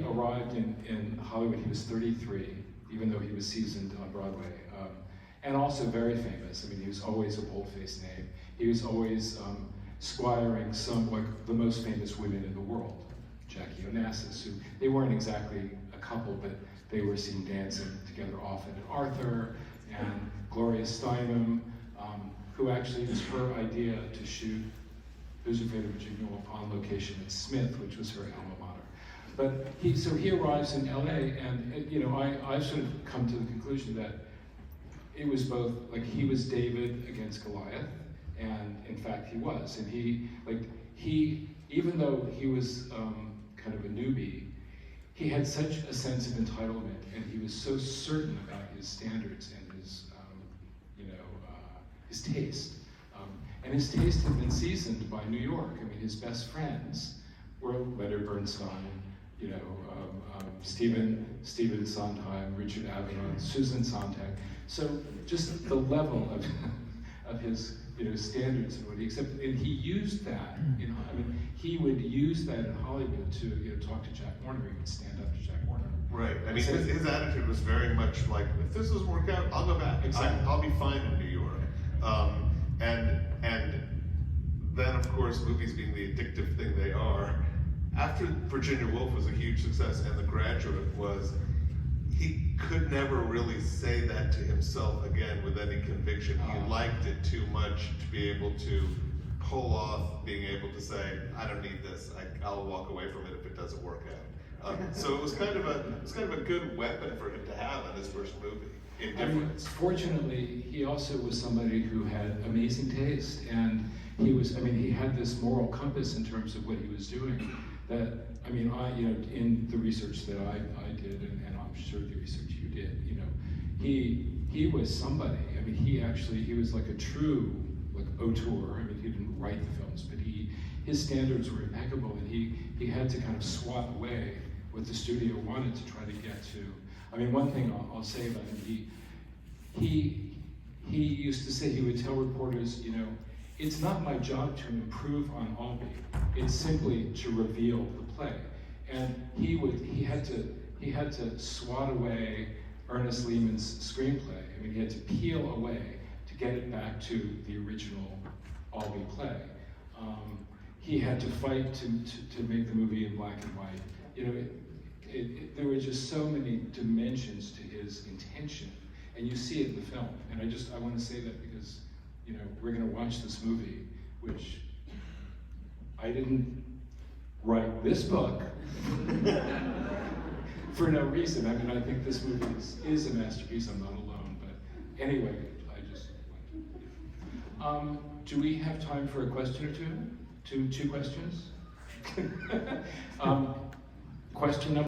arrived in Hollywood, he was 33, even though he was seasoned on Broadway, and also very famous. I mean, he was always a bold-faced name. He was always squiring some, like, the most famous women in the world. Jackie Onassis, who, they weren't exactly a couple, but they were seen dancing together often, and Arthur, and Gloria Steinem, who actually, it was her idea to shoot Who's Afraid of Virginia Woolf on location at Smith, which was her alma mater. But so he arrives in LA, and you know, I've sort of come to the conclusion that it was both, like, he was David against Goliath, and in fact he was. And even though he was kind of a newbie, he had such a sense of entitlement, and he was so certain about his standards and his, his taste. And his taste had been seasoned by New York. I mean, his best friends were Leonard Bernstein, Stephen Sondheim, Richard Avedon, Susan Sontag. So just the level of his standards and what he accepted, and he used that. He would use that in Hollywood to talk to Jack Warner. He would stand up to Jack Warner. Right. I mean, his attitude was very much like, if this doesn't work out, I'll go back. Exactly. I'll be fine in New York. And then, of course, movies being the addictive thing they are, after Virginia Woolf was a huge success and The Graduate was, he could never really say that to himself again with any conviction. He liked it too much to be able to pull off being able to say, I don't need this, I'll walk away from it if it doesn't work out. So it was kind of a good weapon for him to have in his first movie. Fortunately, he also was somebody who had amazing taste, and he had this moral compass in terms of what he was doing. That, in the research that I did, and I'm sure the research you did, he was somebody. He was like a true, like, auteur. He didn't write the films, but his standards were impeccable, and he had to kind of swat away what the studio wanted to try to get to. One thing I'll say about him, he used to say, he would tell reporters, it's not my job to improve on Albee, it's simply to reveal the play. And he had to swat away Ernest Lehman's screenplay. He had to peel away to get it back to the original Albee play. He had to fight to make the movie in black and white. There were just so many dimensions to his intention, and you see it in the film. And I want to say that because, we're going to watch this movie, which I didn't write this book for no reason. I think this movie is a masterpiece. I'm not alone, but anyway, do we have time for a question or two? Two questions? Question number